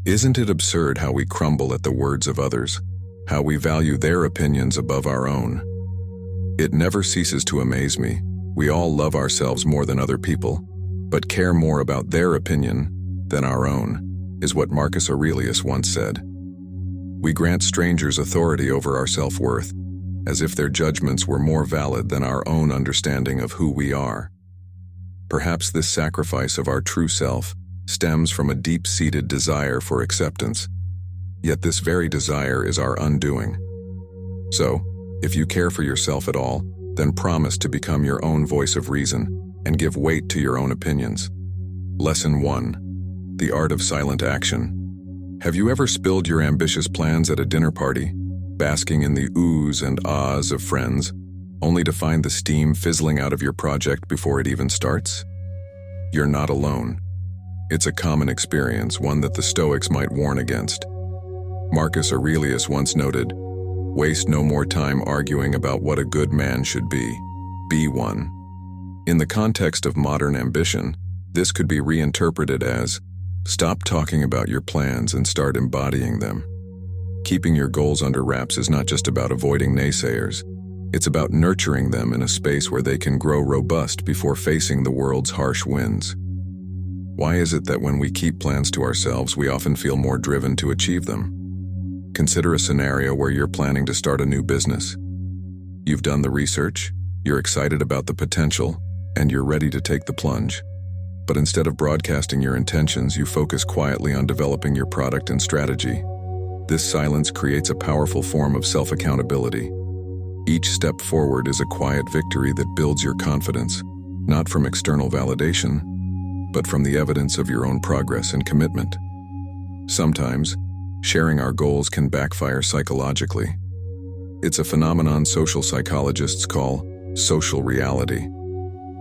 Isn't it absurd how we crumble at the words of others, how we value their opinions above our own? It never ceases to amaze me. We all love ourselves more than other people, but care more about their opinion than our own, is what Marcus Aurelius once said. We grant strangers authority over our self-worth, as if their judgments were more valid than our own understanding of who we are. Perhaps this sacrifice of our true self stems from a deep-seated desire for acceptance, yet this very desire is our undoing. So, if you care for yourself at all, then promise to become your own voice of reason and give weight to your own opinions. Lesson 1. The Art of Silent Action. Have you ever spilled your ambitious plans at a dinner party, basking in the oohs and ahs of friends, only to find the steam fizzling out of your project before it even starts? You're not alone. It's a common experience, one that the Stoics might warn against. Marcus Aurelius once noted, "Waste no more time arguing about what a good man should be one." In the context of modern ambition, this could be reinterpreted as, stop talking about your plans and start embodying them. Keeping your goals under wraps is not just about avoiding naysayers. It's about nurturing them in a space where they can grow robust before facing the world's harsh winds. Why is it that when we keep plans to ourselves, we often feel more driven to achieve them? Consider a scenario where you're planning to start a new business. You've done the research, you're excited about the potential, and you're ready to take the plunge. But instead of broadcasting your intentions, you focus quietly on developing your product and strategy. This silence creates a powerful form of self-accountability. Each step forward is a quiet victory that builds your confidence, not from external validation, but from the evidence of your own progress and commitment. Sometimes, sharing our goals can backfire psychologically. It's a phenomenon social psychologists call social reality.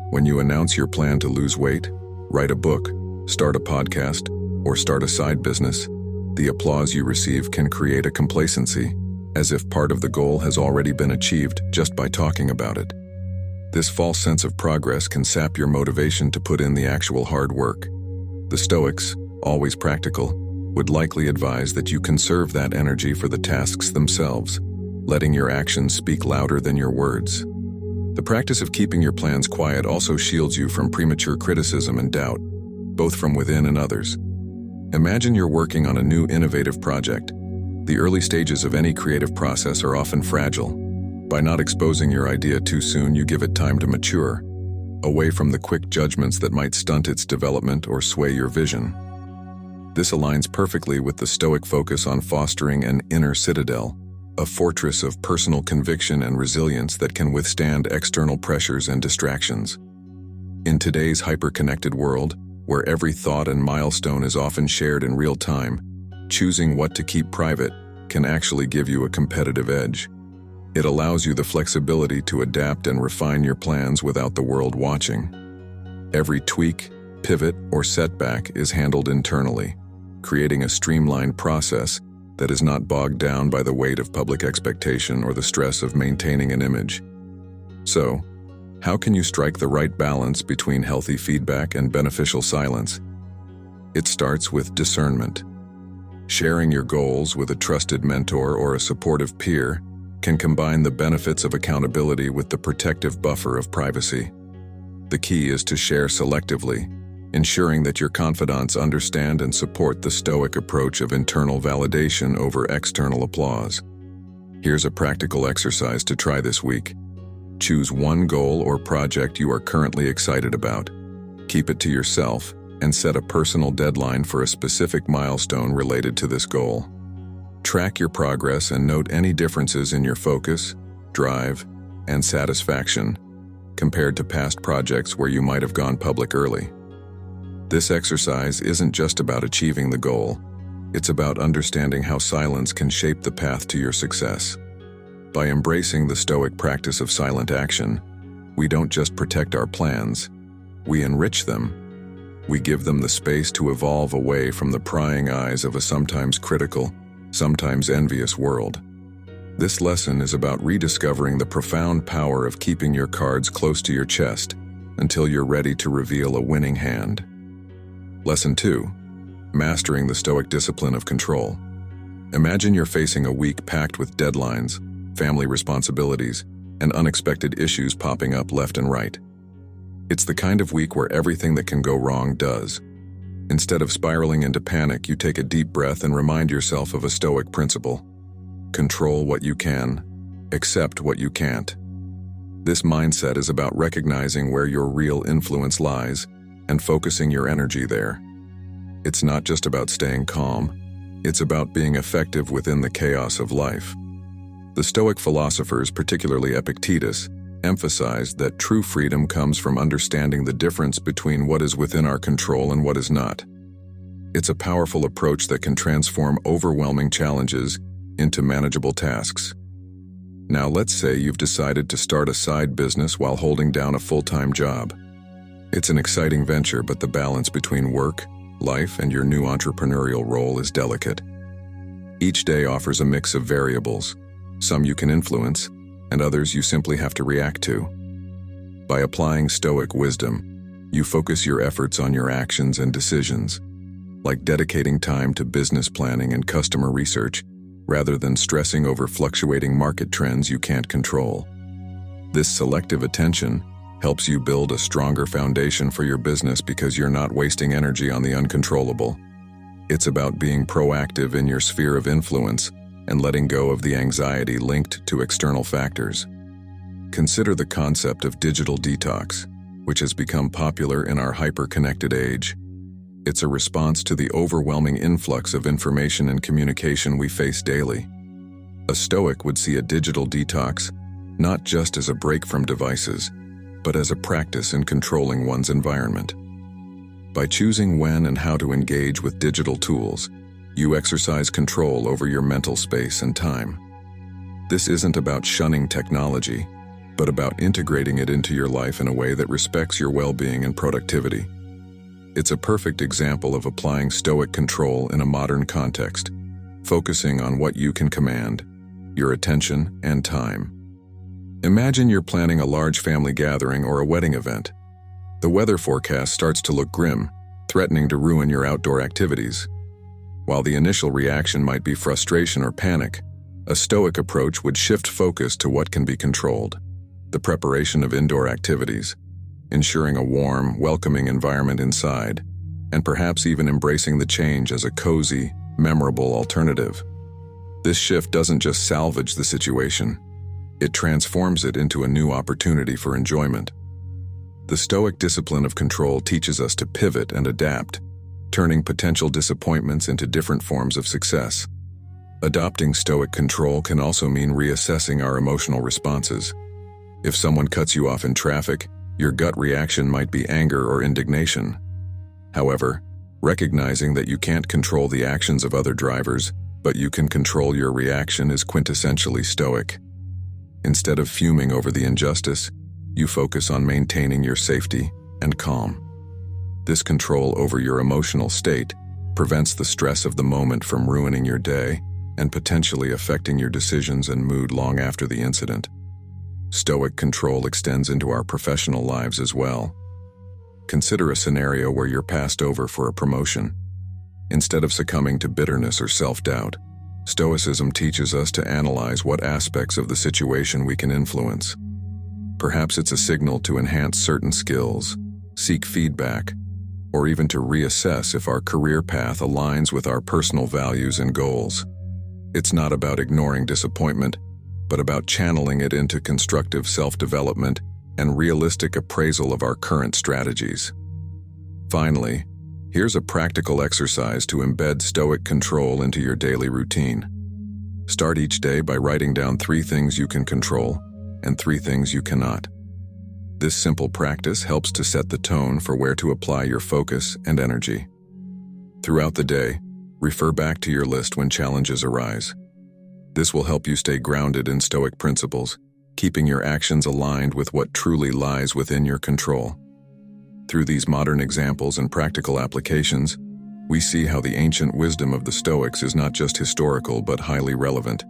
When you announce your plan to lose weight, write a book, start a podcast, or start a side business, the applause you receive can create a complacency, as if part of the goal has already been achieved just by talking about it. This false sense of progress can sap your motivation to put in the actual hard work. The Stoics, always practical, would likely advise that you conserve that energy for the tasks themselves, letting your actions speak louder than your words. The practice of keeping your plans quiet also shields you from premature criticism and doubt, both from within and others. Imagine you're working on a new innovative project. The early stages of any creative process are often fragile. By not exposing your idea too soon, you give it time to mature, away from the quick judgments that might stunt its development or sway your vision. This aligns perfectly with the Stoic focus on fostering an inner citadel, a fortress of personal conviction and resilience that can withstand external pressures and distractions. In today's hyper-connected world, where every thought and milestone is often shared in real time, choosing what to keep private can actually give you a competitive edge. It allows you the flexibility to adapt and refine your plans without the world watching. Every tweak, pivot, or setback is handled internally, creating a streamlined process that is not bogged down by the weight of public expectation or the stress of maintaining an image. So, how can you strike the right balance between healthy feedback and beneficial silence? It starts with discernment. Sharing your goals with a trusted mentor or a supportive peer can combine the benefits of accountability with the protective buffer of privacy. The key is to share selectively, ensuring that your confidants understand and support the Stoic approach of internal validation over external applause. Here's a practical exercise to try this week. Choose one goal or project you are currently excited about. Keep it to yourself and set a personal deadline for a specific milestone related to this goal. Track your progress and note any differences in your focus, drive, and satisfaction compared to past projects where you might have gone public early. This exercise isn't just about achieving the goal, it's about understanding how silence can shape the path to your success. By embracing the Stoic practice of silent action, we don't just protect our plans, we enrich them. We give them the space to evolve away from the prying eyes of a sometimes critical, sometimes envious world. This lesson is about rediscovering the profound power of keeping your cards close to your chest until you're ready to reveal a winning hand. Lesson 2. Mastering the Stoic discipline of control. Imagine you're facing a week packed with deadlines, family responsibilities, and unexpected issues popping up left and right. It's the kind of week where everything that can go wrong does. Instead of spiraling into panic, you take a deep breath and remind yourself of a Stoic principle. Control what you can, accept what you can't. This mindset is about recognizing where your real influence lies and focusing your energy there. It's not just about staying calm, it's about being effective within the chaos of life. The Stoic philosophers, particularly Epictetus, emphasized that true freedom comes from understanding the difference between what is within our control and what is not. It's a powerful approach that can transform overwhelming challenges into manageable tasks. Now let's say you've decided to start a side business while holding down a full-time job. It's an exciting venture, but the balance between work, life, and your new entrepreneurial role is delicate. Each day offers a mix of variables, some you can influence, and others you simply have to react to. By applying Stoic wisdom, you focus your efforts on your actions and decisions, like dedicating time to business planning and customer research, rather than stressing over fluctuating market trends you can't control. This selective attention helps you build a stronger foundation for your business because you're not wasting energy on the uncontrollable. It's about being proactive in your sphere of influence and letting go of the anxiety linked to external factors. Consider the concept of digital detox, which has become popular in our hyper-connected age. It's a response to the overwhelming influx of information and communication we face daily. A Stoic would see a digital detox not just as a break from devices, but as a practice in controlling one's environment. By choosing when and how to engage with digital tools, you exercise control over your mental space and time. This isn't about shunning technology, but about integrating it into your life in a way that respects your well-being and productivity. It's a perfect example of applying Stoic control in a modern context, focusing on what you can command, your attention and time. Imagine you're planning a large family gathering or a wedding event. The weather forecast starts to look grim, threatening to ruin your outdoor activities. While the initial reaction might be frustration or panic, a Stoic approach would shift focus to what can be controlled: the preparation of indoor activities, ensuring a warm, welcoming environment inside, and perhaps even embracing the change as a cozy, memorable alternative. This shift doesn't just salvage the situation, it transforms it into a new opportunity for enjoyment. The Stoic discipline of control teaches us to pivot and adapt, turning potential disappointments into different forms of success. Adopting Stoic control can also mean reassessing our emotional responses. If someone cuts you off in traffic, your gut reaction might be anger or indignation. However, recognizing that you can't control the actions of other drivers, but you can control your reaction is quintessentially Stoic. Instead of fuming over the injustice, you focus on maintaining your safety and calm. This control over your emotional state prevents the stress of the moment from ruining your day and potentially affecting your decisions and mood long after the incident. Stoic control extends into our professional lives as well. Consider a scenario where you're passed over for a promotion. Instead of succumbing to bitterness or self-doubt, Stoicism teaches us to analyze what aspects of the situation we can influence. Perhaps it's a signal to enhance certain skills, seek feedback, or even to reassess if our career path aligns with our personal values and goals. It's not about ignoring disappointment, but about channeling it into constructive self-development and realistic appraisal of our current strategies. Finally, here's a practical exercise to embed Stoic control into your daily routine. Start each day by writing down 3 things you can control and 3 things you cannot. This simple practice helps to set the tone for where to apply your focus and energy. Throughout the day, refer back to your list when challenges arise. This will help you stay grounded in Stoic principles, keeping your actions aligned with what truly lies within your control. Through these modern examples and practical applications, we see how the ancient wisdom of the Stoics is not just historical but highly relevant.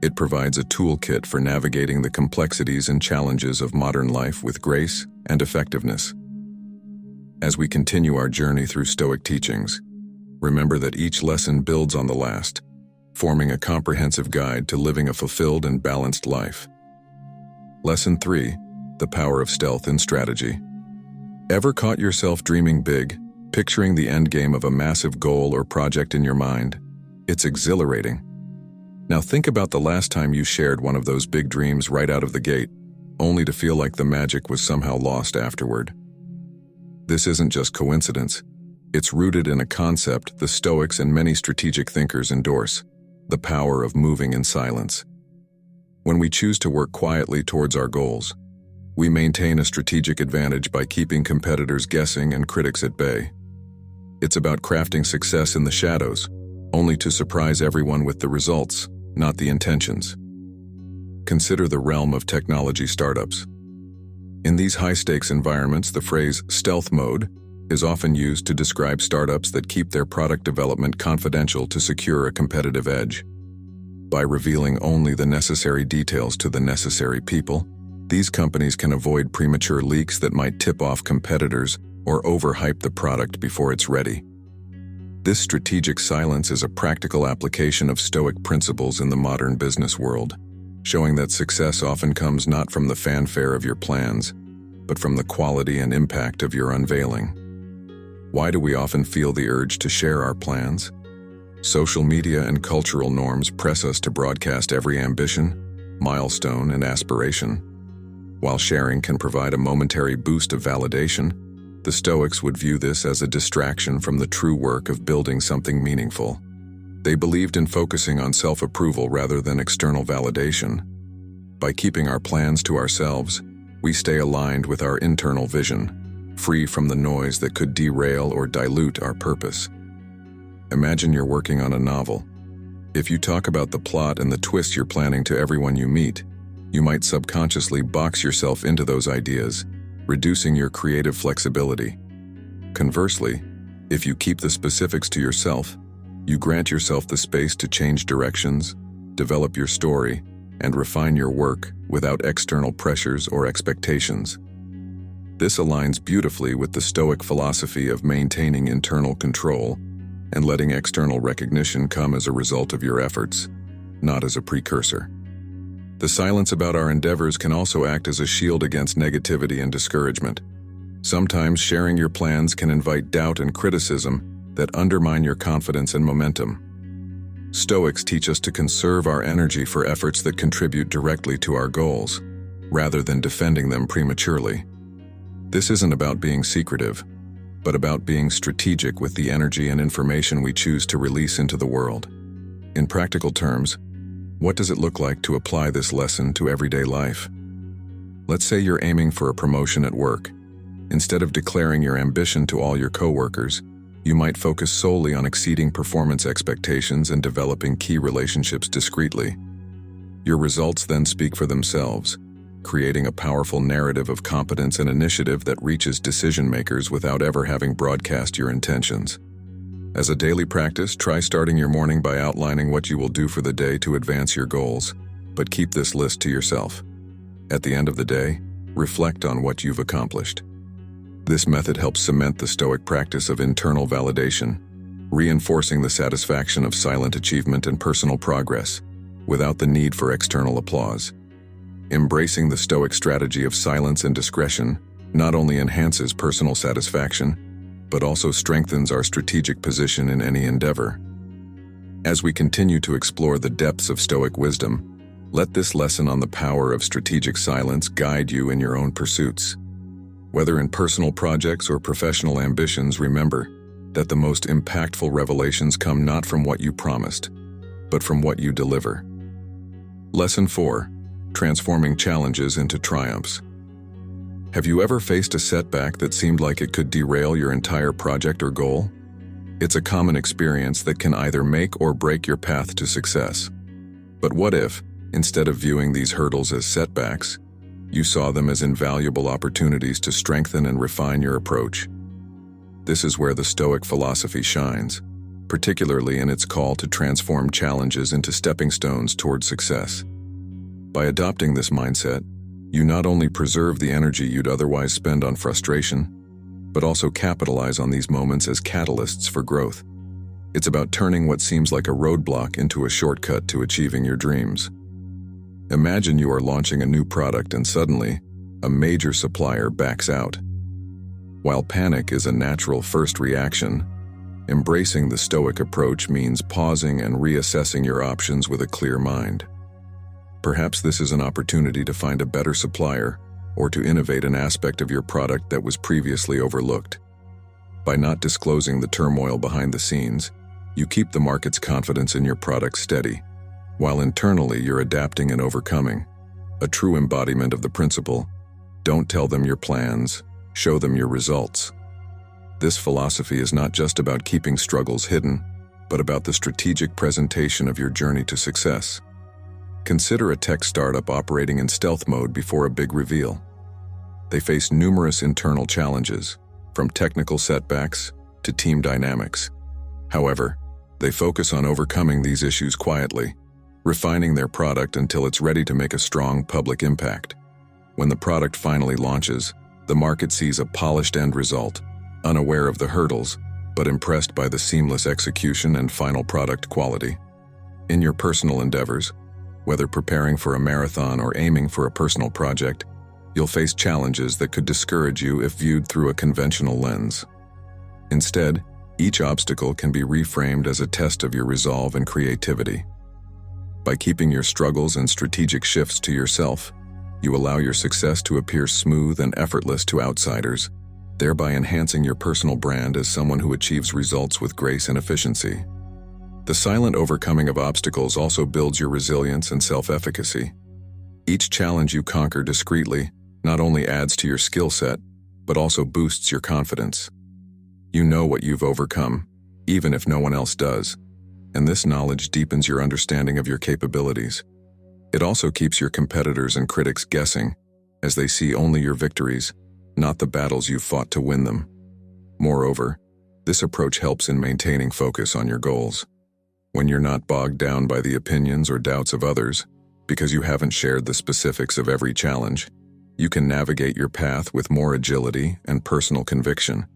It provides a toolkit for navigating the complexities and challenges of modern life with grace and effectiveness. As we continue our journey through Stoic teachings, Remember that each lesson builds on the last, forming a comprehensive guide to living a fulfilled and balanced life. Lesson 3. The power of stealth in strategy. Ever caught yourself dreaming big, picturing the end game of a massive goal or project in your mind? It's exhilarating. Now think about the last time you shared one of those big dreams right out of the gate, only to feel like the magic was somehow lost afterward. This isn't just coincidence. It's rooted in a concept the Stoics and many strategic thinkers endorse: the power of moving in silence. When we choose to work quietly towards our goals, we maintain a strategic advantage by keeping competitors guessing and critics at bay. It's about crafting success in the shadows, only to surprise everyone with the results, not the intentions. Consider the realm of technology startups. In these high-stakes environments, the phrase stealth mode is often used to describe startups that keep their product development confidential to secure a competitive edge. By revealing only the necessary details to the necessary people, these companies can avoid premature leaks that might tip off competitors or overhype the product before it's ready. This strategic silence is a practical application of Stoic principles in the modern business world, showing that success often comes not from the fanfare of your plans, but from the quality and impact of your unveiling. Why do we often feel the urge to share our plans? Social media and cultural norms press us to broadcast every ambition, milestone, and aspiration. While sharing can provide a momentary boost of validation, the Stoics would view this as a distraction from the true work of building something meaningful. They believed in focusing on self-approval rather than external validation. By keeping our plans to ourselves, we stay aligned with our internal vision, free from the noise that could derail or dilute our purpose. Imagine you're working on a novel. If you talk about the plot and the twist you're planning to everyone you meet, you might subconsciously box yourself into those ideas, reducing your creative flexibility. Conversely, if you keep the specifics to yourself, you grant yourself the space to change directions, develop your story, and refine your work without external pressures or expectations. This aligns beautifully with the Stoic philosophy of maintaining internal control and letting external recognition come as a result of your efforts, not as a precursor. The silence about our endeavors can also act as a shield against negativity and discouragement. Sometimes sharing your plans can invite doubt and criticism that undermine your confidence and momentum. Stoics teach us to conserve our energy for efforts that contribute directly to our goals, rather than defending them prematurely. This isn't about being secretive, but about being strategic with the energy and information we choose to release into the world. In practical terms, what does it look like to apply this lesson to everyday life? Let's say you're aiming for a promotion at work. Instead of declaring your ambition to all your coworkers, you might focus solely on exceeding performance expectations and developing key relationships discreetly. Your results then speak for themselves, creating a powerful narrative of competence and initiative that reaches decision-makers without ever having broadcast your intentions. As a daily practice, try starting your morning by outlining what you will do for the day to advance your goals, but keep this list to yourself. At the end of the day, reflect on what you've accomplished. This method helps cement the Stoic practice of internal validation, reinforcing the satisfaction of silent achievement and personal progress, without the need for external applause. Embracing the Stoic strategy of silence and discretion not only enhances personal satisfaction, but also strengthens our strategic position in any endeavor. As we continue to explore the depths of Stoic wisdom, let this lesson on the power of strategic silence guide you in your own pursuits. Whether in personal projects or professional ambitions, remember that the most impactful revelations come not from what you promised, but from what you deliver. Lesson 4. Transforming challenges into triumphs. Have you ever faced a setback that seemed like it could derail your entire project or goal? It's a common experience that can either make or break your path to success. But what if, instead of viewing these hurdles as setbacks, you saw them as invaluable opportunities to strengthen and refine your approach? This is where the Stoic philosophy shines, particularly in its call to transform challenges into stepping stones toward success. By adopting this mindset, you not only preserve the energy you'd otherwise spend on frustration, but also capitalize on these moments as catalysts for growth. It's about turning what seems like a roadblock into a shortcut to achieving your dreams. Imagine you are launching a new product and suddenly, a major supplier backs out. While panic is a natural first reaction, embracing the Stoic approach means pausing and reassessing your options with a clear mind. Perhaps this is an opportunity to find a better supplier or to innovate an aspect of your product that was previously overlooked. By not disclosing the turmoil behind the scenes, you keep the market's confidence in your product steady, while internally you're adapting and overcoming. A true embodiment of the principle, don't tell them your plans, show them your results. This philosophy is not just about keeping struggles hidden, but about the strategic presentation of your journey to success. Consider a tech startup operating in stealth mode before a big reveal. They face numerous internal challenges, from technical setbacks to team dynamics. However, they focus on overcoming these issues quietly, refining their product until it's ready to make a strong public impact. When the product finally launches, the market sees a polished end result, unaware of the hurdles, but impressed by the seamless execution and final product quality. In your personal endeavors, whether preparing for a marathon or aiming for a personal project, you'll face challenges that could discourage you if viewed through a conventional lens. Instead, each obstacle can be reframed as a test of your resolve and creativity. By keeping your struggles and strategic shifts to yourself, you allow your success to appear smooth and effortless to outsiders, thereby enhancing your personal brand as someone who achieves results with grace and efficiency. The silent overcoming of obstacles also builds your resilience and self-efficacy. Each challenge you conquer discreetly not only adds to your skill set, but also boosts your confidence. You know what you've overcome, even if no one else does, and this knowledge deepens your understanding of your capabilities. It also keeps your competitors and critics guessing, as they see only your victories, not the battles you've fought to win them. Moreover, this approach helps in maintaining focus on your goals. When you're not bogged down by the opinions or doubts of others, because you haven't shared the specifics of every challenge, you can navigate your path with more agility and personal conviction.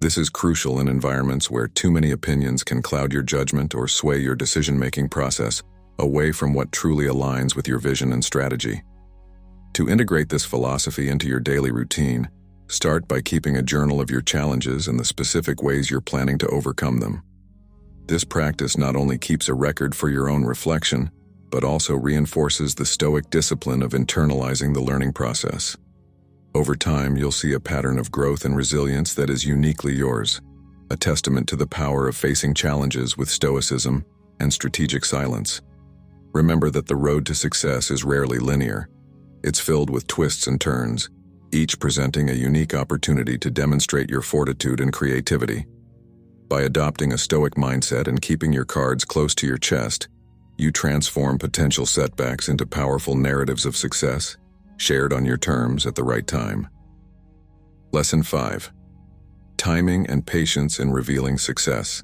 This is crucial in environments where too many opinions can cloud your judgment or sway your decision-making process away from what truly aligns with your vision and strategy. To integrate this philosophy into your daily routine, start by keeping a journal of your challenges and the specific ways you're planning to overcome them. This practice not only keeps a record for your own reflection, but also reinforces the Stoic discipline of internalizing the learning process. Over time, you'll see a pattern of growth and resilience that is uniquely yours, a testament to the power of facing challenges with stoicism and strategic silence. Remember that the road to success is rarely linear. It's filled with twists and turns, each presenting a unique opportunity to demonstrate your fortitude and creativity. By adopting a Stoic mindset and keeping your cards close to your chest, you transform potential setbacks into powerful narratives of success, shared on your terms at the right time. Lesson 5. Timing and patience in revealing success.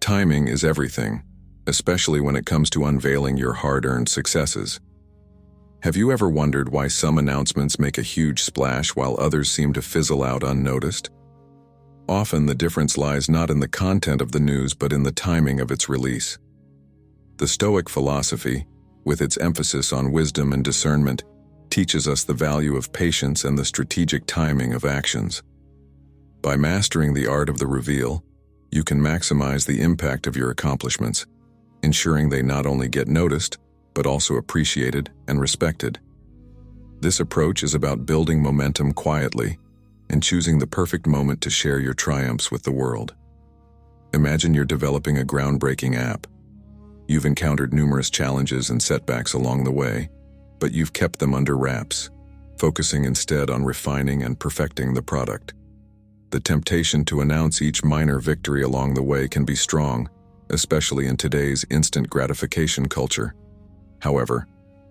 Timing is everything, especially when it comes to unveiling your hard-earned successes. Have you ever wondered why some announcements make a huge splash while others seem to fizzle out unnoticed? Often the difference lies not in the content of the news but in the timing of its release. The Stoic philosophy, with its emphasis on wisdom and discernment, teaches us the value of patience and the strategic timing of actions. By mastering the art of the reveal, you can maximize the impact of your accomplishments, ensuring they not only get noticed, but also appreciated and respected. This approach is about building momentum quietly and choosing the perfect moment to share your triumphs with the world. Imagine you're developing a groundbreaking app. You've encountered numerous challenges and setbacks along the way, but you've kept them under wraps, focusing instead on refining and perfecting the product. The temptation to announce each minor victory along the way can be strong, especially in today's instant gratification culture. However,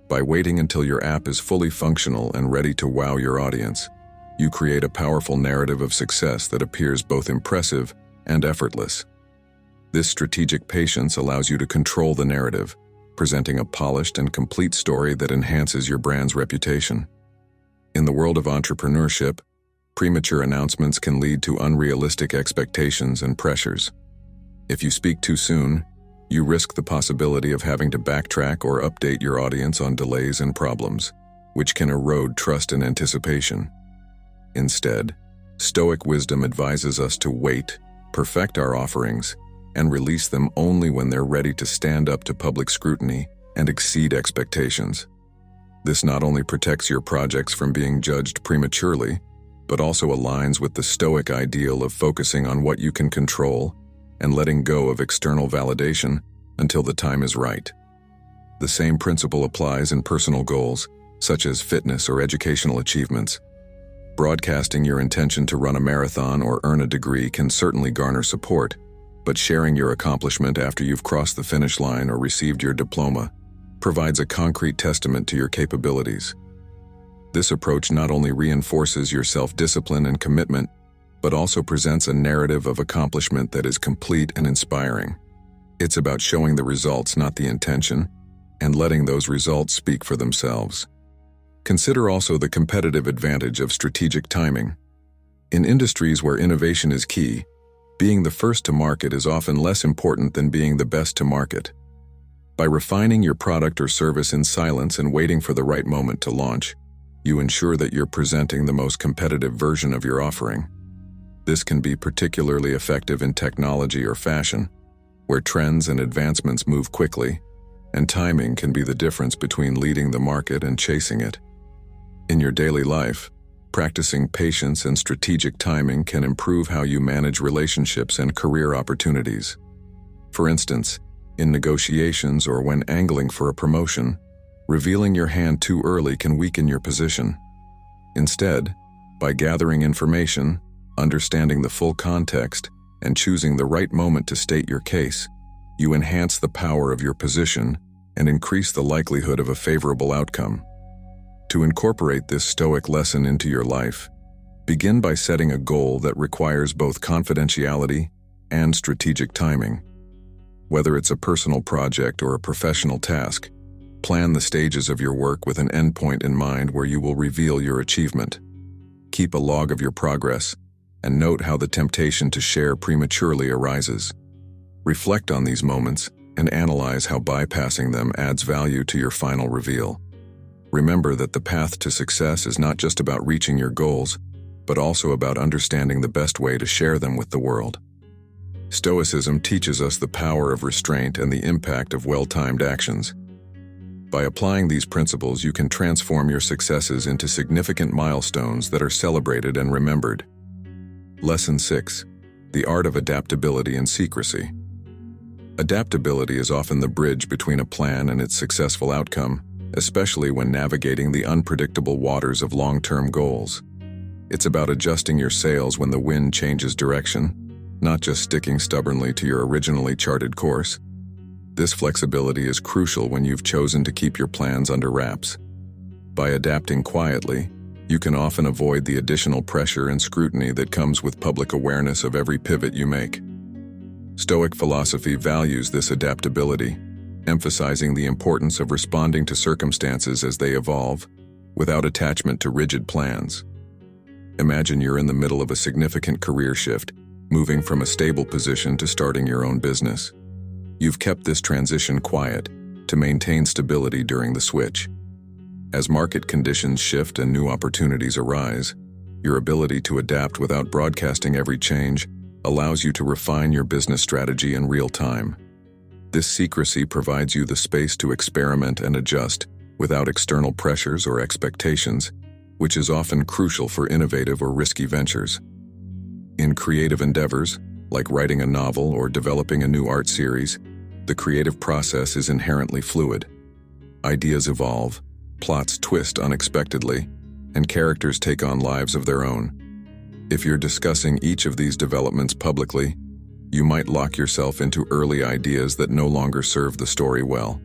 by waiting until your app is fully functional and ready to wow your audience, you create a powerful narrative of success that appears both impressive and effortless. This strategic patience allows you to control the narrative, presenting a polished and complete story that enhances your brand's reputation. In the world of entrepreneurship, premature announcements can lead to unrealistic expectations and pressures. If you speak too soon, you risk the possibility of having to backtrack or update your audience on delays and problems, which can erode trust and anticipation. Instead, Stoic wisdom advises us to wait, perfect our offerings, and release them only when they're ready to stand up to public scrutiny and exceed expectations. This not only protects your projects from being judged prematurely, but also aligns with the Stoic ideal of focusing on what you can control and letting go of external validation until the time is right. The same principle applies in personal goals, such as fitness or educational achievements. Broadcasting your intention to run a marathon or earn a degree can certainly garner support, but sharing your accomplishment after you've crossed the finish line or received your diploma provides a concrete testament to your capabilities. This approach not only reinforces your self-discipline and commitment, but also presents a narrative of accomplishment that is complete and inspiring. It's about showing the results, not the intention, and letting those results speak for themselves. Consider also the competitive advantage of strategic timing. In industries where innovation is key, being the first to market is often less important than being the best to market. By refining your product or service in silence and waiting for the right moment to launch, you ensure that you're presenting the most competitive version of your offering. This can be particularly effective in technology or fashion, where trends and advancements move quickly, and timing can be the difference between leading the market and chasing it. In your daily life, practicing patience and strategic timing can improve how you manage relationships and career opportunities. For instance, in negotiations or when angling for a promotion, revealing your hand too early can weaken your position. Instead, by gathering information, understanding the full context, and choosing the right moment to state your case, you enhance the power of your position and increase the likelihood of a favorable outcome. To incorporate this Stoic lesson into your life, begin by setting a goal that requires both confidentiality and strategic timing. Whether it's a personal project or a professional task, plan the stages of your work with an endpoint in mind where you will reveal your achievement. Keep a log of your progress, and note how the temptation to share prematurely arises. Reflect on these moments and analyze how bypassing them adds value to your final reveal. Remember that the path to success is not just about reaching your goals, but also about understanding the best way to share them with the world. Stoicism teaches us the power of restraint and the impact of well-timed actions. By applying these principles, you can transform your successes into significant milestones that are celebrated and remembered. Lesson 6. The Art of Adaptability and Secrecy. Adaptability is often the bridge between a plan and its successful outcome, especially when navigating the unpredictable waters of long-term goals. It's about adjusting your sails when the wind changes direction, not just sticking stubbornly to your originally charted course. This flexibility is crucial when you've chosen to keep your plans under wraps. By adapting quietly, you can often avoid the additional pressure and scrutiny that comes with public awareness of every pivot you make. Stoic philosophy values this adaptability, emphasizing the importance of responding to circumstances as they evolve, without attachment to rigid plans. Imagine you're in the middle of a significant career shift, moving from a stable position to starting your own business. You've kept this transition quiet to maintain stability during the switch. As market conditions shift and new opportunities arise, your ability to adapt without broadcasting every change allows you to refine your business strategy in real time. This secrecy provides you the space to experiment and adjust without external pressures or expectations, which is often crucial for innovative or risky ventures. In creative endeavors, like writing a novel or developing a new art series, the creative process is inherently fluid. Ideas evolve, plots twist unexpectedly, and characters take on lives of their own. If you're discussing each of these developments publicly, you might lock yourself into early ideas that no longer serve the story well.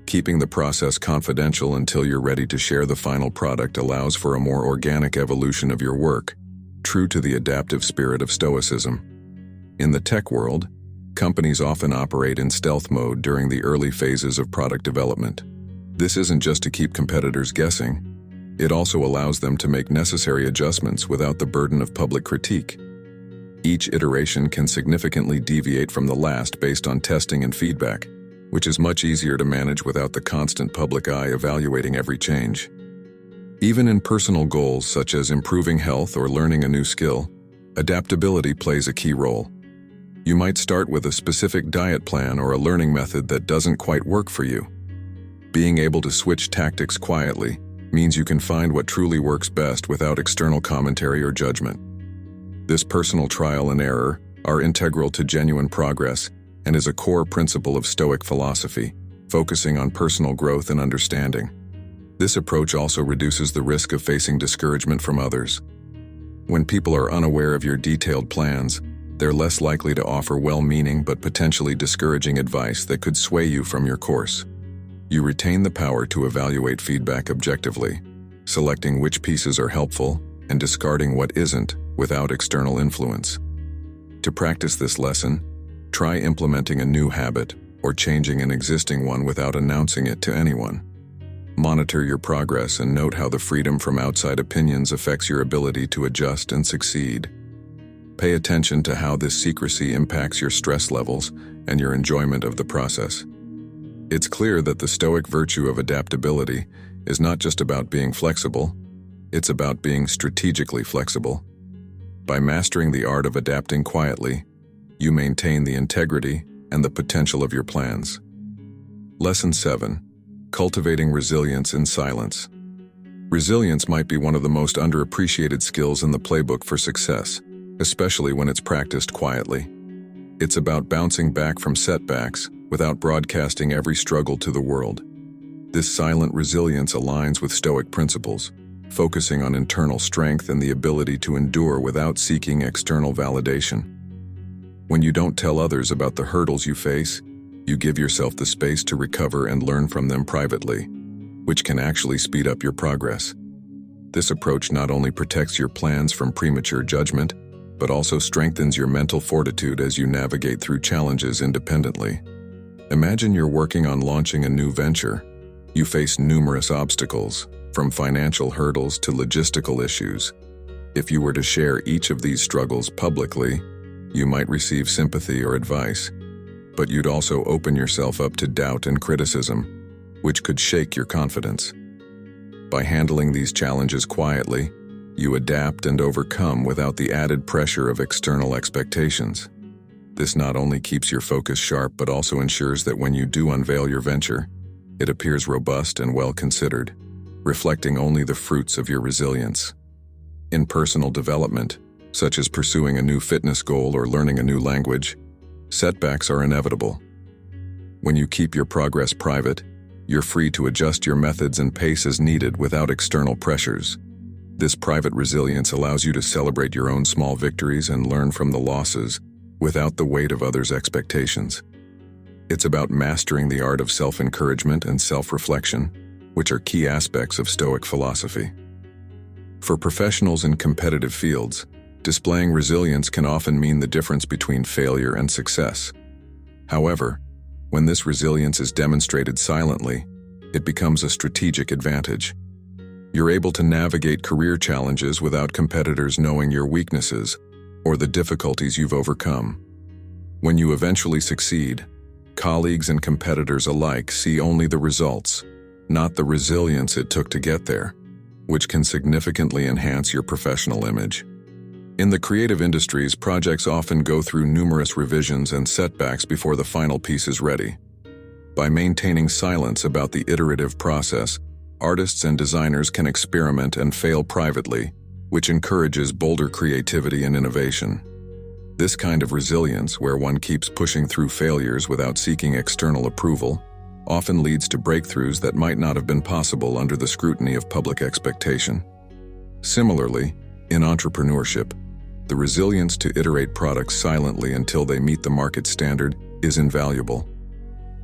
Keeping the process confidential until you're ready to share the final product allows for a more organic evolution of your work, true to the adaptive spirit of Stoicism. In the tech world, companies often operate in stealth mode during the early phases of product development. This isn't just to keep competitors guessing, it also allows them to make necessary adjustments without the burden of public critique. Each iteration can significantly deviate from the last based on testing and feedback, which is much easier to manage without the constant public eye evaluating every change. Even in personal goals such as improving health or learning a new skill, adaptability plays a key role. You might start with a specific diet plan or a learning method that doesn't quite work for you. Being able to switch tactics quietly means you can find what truly works best without external commentary or judgment. This personal trial and error are integral to genuine progress and is a core principle of Stoic philosophy, focusing on personal growth and understanding. This approach also reduces the risk of facing discouragement from others. When people are unaware of your detailed plans, they're less likely to offer well-meaning but potentially discouraging advice that could sway you from your course. You retain the power to evaluate feedback objectively, selecting which pieces are helpful and discarding what isn't without external influence. To practice this lesson, try implementing a new habit or changing an existing one without announcing it to anyone. Monitor your progress and note how the freedom from outside opinions affects your ability to adjust and succeed. Pay attention to how this secrecy impacts your stress levels and your enjoyment of the process. It's clear that the Stoic virtue of adaptability is not just about being flexible, it's about being strategically flexible. By mastering the art of adapting quietly, you maintain the integrity and the potential of your plans. Lesson 7. Cultivating resilience in silence. Resilience might be one of the most underappreciated skills in the playbook for success, especially when it's practiced quietly. It's about bouncing back from setbacks without broadcasting every struggle to the world. This silent resilience aligns with Stoic principles, focusing on internal strength and the ability to endure without seeking external validation. When you don't tell others about the hurdles you face, you give yourself the space to recover and learn from them privately, which can actually speed up your progress. This approach not only protects your plans from premature judgment, but also strengthens your mental fortitude as you navigate through challenges independently. Imagine you're working on launching a new venture. You face numerous obstacles, from financial hurdles to logistical issues. If you were to share each of these struggles publicly, you might receive sympathy or advice, but you'd also open yourself up to doubt and criticism, which could shake your confidence. By handling these challenges quietly, you adapt and overcome without the added pressure of external expectations. This not only keeps your focus sharp but also ensures that when you do unveil your venture, it appears robust and well considered, reflecting only the fruits of your resilience. In personal development, such as pursuing a new fitness goal or learning a new language, setbacks are inevitable. When you keep your progress private, you're free to adjust your methods and pace as needed without external pressures. This private resilience allows you to celebrate your own small victories and learn from the losses without the weight of others' expectations. It's about mastering the art of self-encouragement and self-reflection, which are key aspects of Stoic philosophy. For professionals in competitive fields, displaying resilience can often mean the difference between failure and success. However, when this resilience is demonstrated silently, it becomes a strategic advantage. You're able to navigate career challenges without competitors knowing your weaknesses or the difficulties you've overcome. When you eventually succeed, colleagues and competitors alike see only the results, not the resilience it took to get there, which can significantly enhance your professional image. In the creative industries, projects often go through numerous revisions and setbacks before the final piece is ready. By maintaining silence about the iterative process, artists and designers can experiment and fail privately, which encourages bolder creativity and innovation. This kind of resilience, where one keeps pushing through failures without seeking external approval, often leads to breakthroughs that might not have been possible under the scrutiny of public expectation. Similarly, in entrepreneurship, the resilience to iterate products silently until they meet the market standard is invaluable.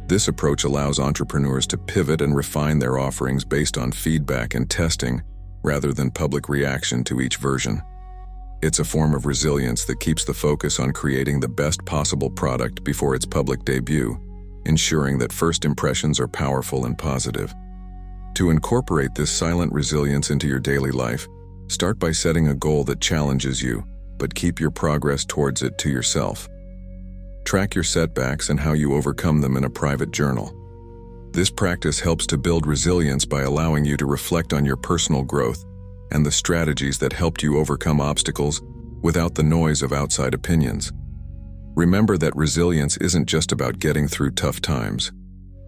This approach allows entrepreneurs to pivot and refine their offerings based on feedback and testing rather than public reaction to each version. It's a form of resilience that keeps the focus on creating the best possible product before its public debut, ensuring that first impressions are powerful and positive. To incorporate this silent resilience into your daily life, start by setting a goal that challenges you but keep your progress towards it to yourself. Track your setbacks and how you overcome them in a private journal. This practice helps to build resilience by allowing you to reflect on your personal growth and the strategies that helped you overcome obstacles without the noise of outside opinions. Remember that resilience isn't just about getting through tough times.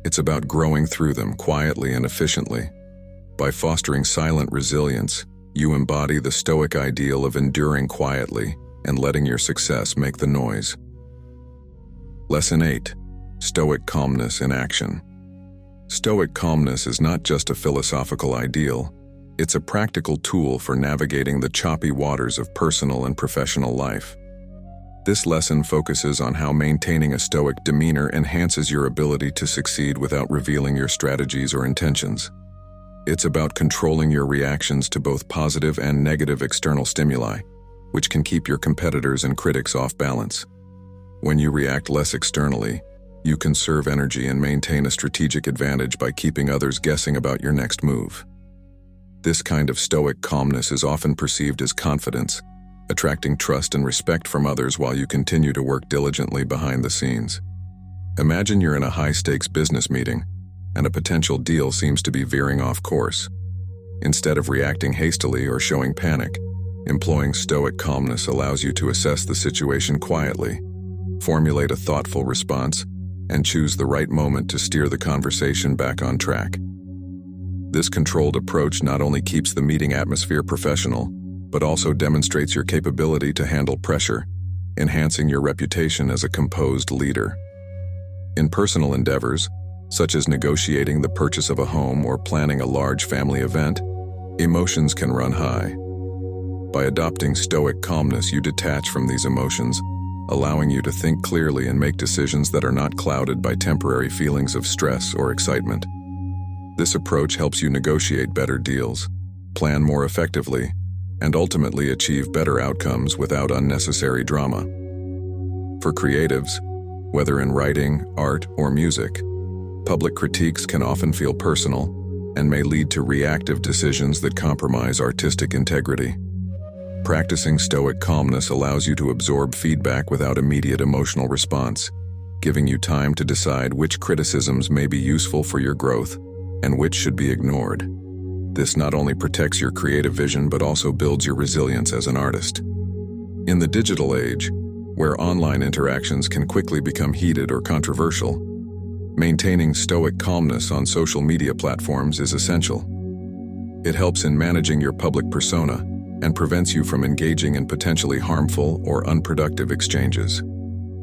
It's about growing through them quietly and efficiently. By fostering silent resilience, you embody the Stoic ideal of enduring quietly and letting your success make the noise. Lesson 8. Stoic Calmness in Action. Stoic calmness is not just a philosophical ideal, it's a practical tool for navigating the choppy waters of personal and professional life. This lesson focuses on how maintaining a stoic demeanor enhances your ability to succeed without revealing your strategies or intentions. It's about controlling your reactions to both positive and negative external stimuli, which can keep your competitors and critics off balance. When you react less externally, you conserve energy and maintain a strategic advantage by keeping others guessing about your next move. This kind of stoic calmness is often perceived as confidence, attracting trust and respect from others while you continue to work diligently behind the scenes. Imagine you're in a high-stakes business meeting, and a potential deal seems to be veering off course. Instead of reacting hastily or showing panic, employing stoic calmness allows you to assess the situation quietly, formulate a thoughtful response, and choose the right moment to steer the conversation back on track. This controlled approach not only keeps the meeting atmosphere professional, but also demonstrates your capability to handle pressure, enhancing your reputation as a composed leader. In personal endeavors, such as negotiating the purchase of a home or planning a large family event, emotions can run high. By adopting stoic calmness, you detach from these emotions, allowing you to think clearly and make decisions that are not clouded by temporary feelings of stress or excitement. This approach helps you negotiate better deals, plan more effectively, and ultimately achieve better outcomes without unnecessary drama. For creatives, whether in writing, art, or music, public critiques can often feel personal and may lead to reactive decisions that compromise artistic integrity. Practicing stoic calmness allows you to absorb feedback without immediate emotional response, giving you time to decide which criticisms may be useful for your growth and which should be ignored. This not only protects your creative vision but also builds your resilience as an artist. In the digital age, where online interactions can quickly become heated or controversial, maintaining stoic calmness on social media platforms is essential. It helps in managing your public persona and prevents you from engaging in potentially harmful or unproductive exchanges.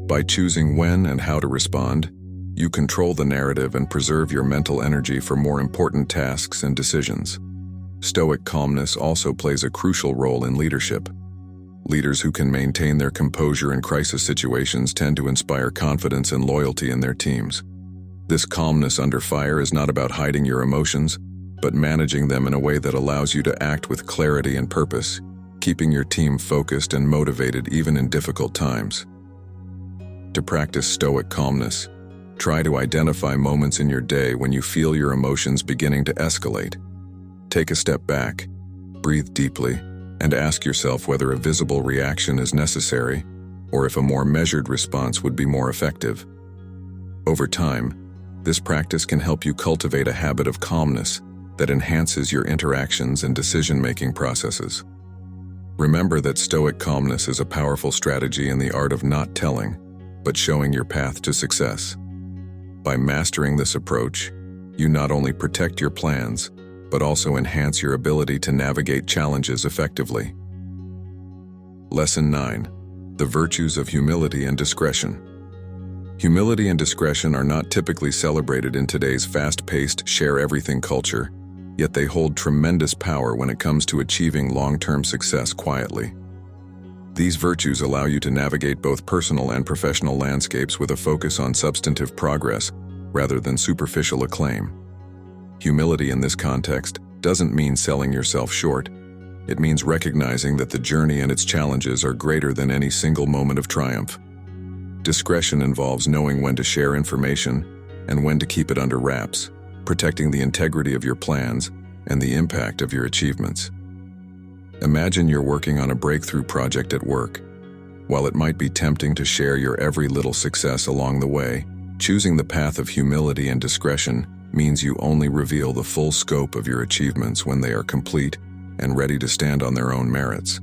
By choosing when and how to respond, you control the narrative and preserve your mental energy for more important tasks and decisions. Stoic calmness also plays a crucial role in leadership. Leaders who can maintain their composure in crisis situations tend to inspire confidence and loyalty in their teams. This calmness under fire is not about hiding your emotions, but managing them in a way that allows you to act with clarity and purpose, keeping your team focused and motivated even in difficult times. To practice stoic calmness, try to identify moments in your day when you feel your emotions beginning to escalate. Take a step back, breathe deeply, and ask yourself whether a visible reaction is necessary or if a more measured response would be more effective. Over time, this practice can help you cultivate a habit of calmness that enhances your interactions and decision-making processes. Remember that stoic calmness is a powerful strategy in the art of not telling, but showing your path to success. By mastering this approach, you not only protect your plans, but also enhance your ability to navigate challenges effectively. Lesson 9. The virtues of humility and discretion. Humility and discretion are not typically celebrated in today's fast-paced, share-everything culture, yet they hold tremendous power when it comes to achieving long-term success quietly. These virtues allow you to navigate both personal and professional landscapes with a focus on substantive progress rather than superficial acclaim. Humility in this context doesn't mean selling yourself short. It means recognizing that the journey and its challenges are greater than any single moment of triumph. Discretion involves knowing when to share information and when to keep it under wraps, protecting the integrity of your plans and the impact of your achievements. Imagine you're working on a breakthrough project at work. While it might be tempting to share your every little success along the way, choosing the path of humility and discretion means you only reveal the full scope of your achievements when they are complete and ready to stand on their own merits.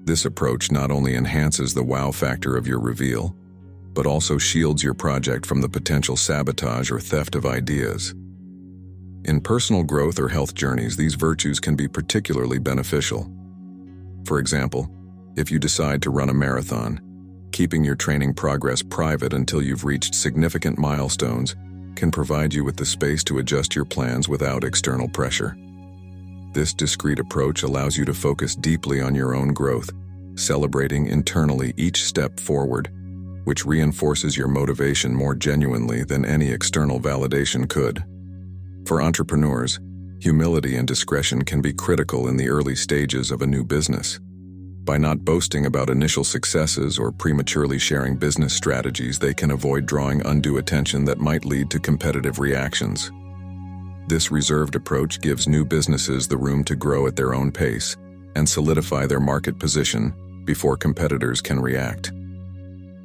This approach not only enhances the wow factor of your reveal, but also shields your project from the potential sabotage or theft of ideas. In personal growth or health journeys, these virtues can be particularly beneficial. For example, if you decide to run a marathon, keeping your training progress private until you've reached significant milestones can provide you with the space to adjust your plans without external pressure. This discreet approach allows you to focus deeply on your own growth, celebrating internally each step forward, which reinforces your motivation more genuinely than any external validation could. For entrepreneurs, humility and discretion can be critical in the early stages of a new business. By not boasting about initial successes or prematurely sharing business strategies, they can avoid drawing undue attention that might lead to competitive reactions. This reserved approach gives new businesses the room to grow at their own pace and solidify their market position before competitors can react.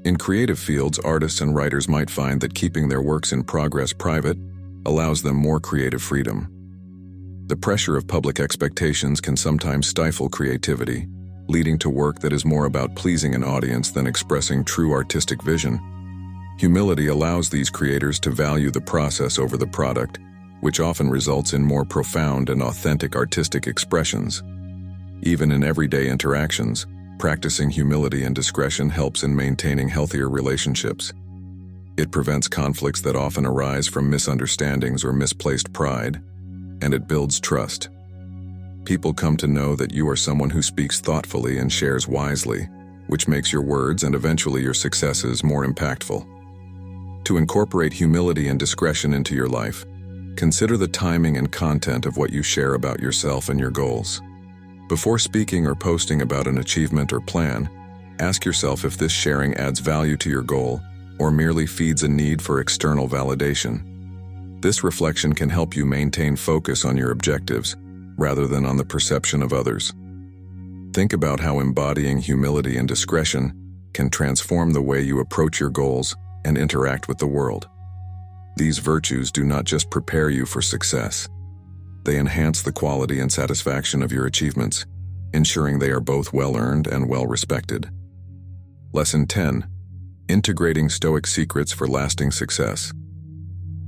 In creative fields, artists and writers might find that keeping their works in progress private allows them more creative freedom. The pressure of public expectations can sometimes stifle creativity, leading to work that is more about pleasing an audience than expressing true artistic vision. Humility allows these creators to value the process over the product, which often results in more profound and authentic artistic expressions. Even in everyday interactions, practicing humility and discretion helps in maintaining healthier relationships. It prevents conflicts that often arise from misunderstandings or misplaced pride, and it builds trust. People come to know that you are someone who speaks thoughtfully and shares wisely, which makes your words and eventually your successes more impactful. To incorporate humility and discretion into your life, consider the timing and content of what you share about yourself and your goals. Before speaking or posting about an achievement or plan, ask yourself if this sharing adds value to your goal or merely feeds a need for external validation. This reflection can help you maintain focus on your objectives rather than on the perception of others. Think about how embodying humility and discretion can transform the way you approach your goals and interact with the world. These virtues do not just prepare you for success. They enhance the quality and satisfaction of your achievements, ensuring they are both well-earned and well-respected. Lesson 10. Integrating Stoic Secrets for Lasting Success.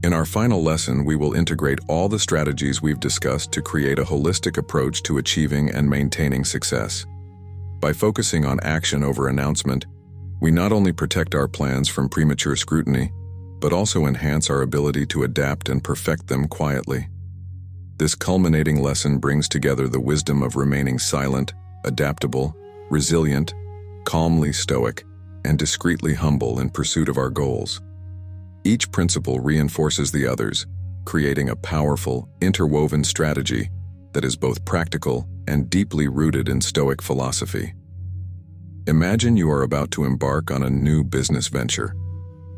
In our final lesson, we will integrate all the strategies we've discussed to create a holistic approach to achieving and maintaining success. By focusing on action over announcement, we not only protect our plans from premature scrutiny, but also enhance our ability to adapt and perfect them quietly. This culminating lesson brings together the wisdom of remaining silent, adaptable, resilient, calmly stoic, and discreetly humble in pursuit of our goals. Each principle reinforces the others, creating a powerful, interwoven strategy that is both practical and deeply rooted in Stoic philosophy. Imagine you are about to embark on a new business venture.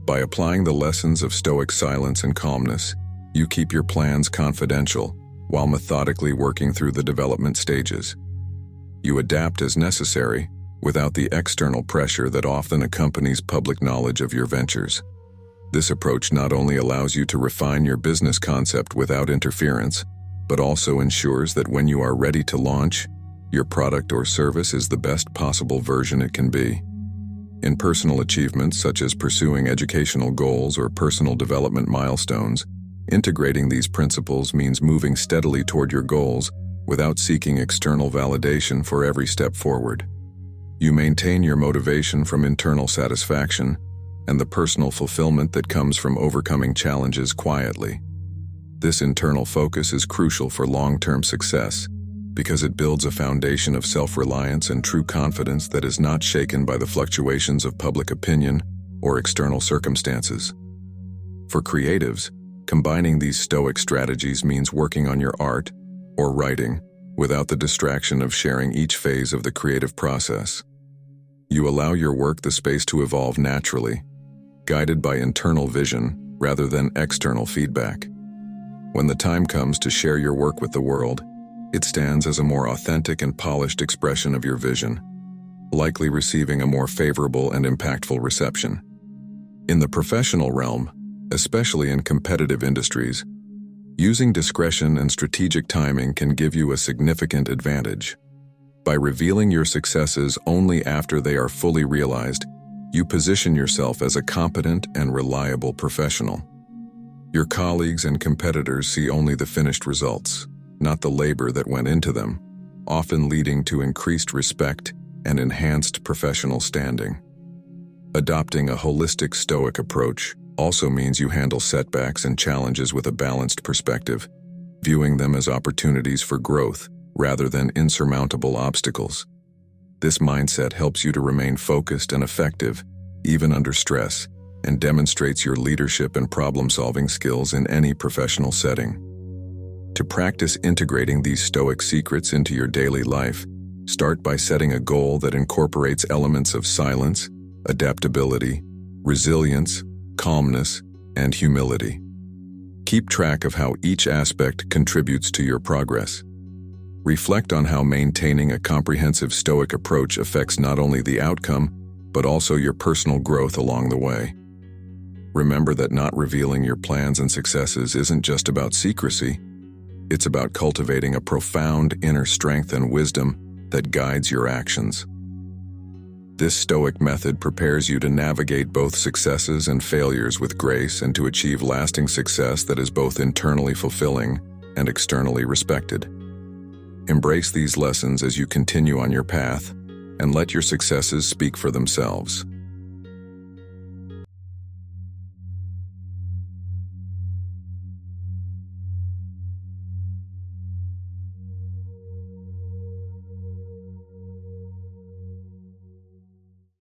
By applying the lessons of Stoic silence and calmness, you keep your plans confidential while methodically working through the development stages. You adapt as necessary without the external pressure that often accompanies public knowledge of your ventures. This approach not only allows you to refine your business concept without interference, but also ensures that when you are ready to launch, your product or service is the best possible version it can be. In personal achievements such as pursuing educational goals or personal development milestones, integrating these principles means moving steadily toward your goals without seeking external validation for every step forward. You maintain your motivation from internal satisfaction and the personal fulfillment that comes from overcoming challenges quietly. This internal focus is crucial for long-term success because it builds a foundation of self-reliance and true confidence that is not shaken by the fluctuations of public opinion or external circumstances. For creatives, combining these Stoic strategies means working on your art or writing without the distraction of sharing each phase of the creative process. You allow your work the space to evolve naturally, guided by internal vision rather than external feedback. When the time comes to share your work with the world, It stands as a more authentic and polished expression of your vision, likely receiving a more favorable and impactful reception. In the professional realm, especially in competitive industries, using discretion and strategic timing can give you a significant advantage. By revealing your successes only after they are fully realized, you position yourself as a competent and reliable professional. Your colleagues and competitors see only the finished results, not the labor that went into them, often leading to increased respect and enhanced professional standing. Adopting a holistic Stoic approach also means you handle setbacks and challenges with a balanced perspective, viewing them as opportunities for growth rather than insurmountable obstacles. This mindset helps you to remain focused and effective, even under stress, and demonstrates your leadership and problem-solving skills in any professional setting. To practice integrating these Stoic secrets into your daily life, start by setting a goal that incorporates elements of silence, adaptability, resilience, calmness, and humility. Keep track of how each aspect contributes to your progress. Reflect on how maintaining a comprehensive Stoic approach affects not only the outcome, but also your personal growth along the way. Remember that not revealing your plans and successes isn't just about secrecy. It's about cultivating a profound inner strength and wisdom that guides your actions. This Stoic method prepares you to navigate both successes and failures with grace and to achieve lasting success that is both internally fulfilling and externally respected. Embrace these lessons as you continue on your path, and let your successes speak for themselves.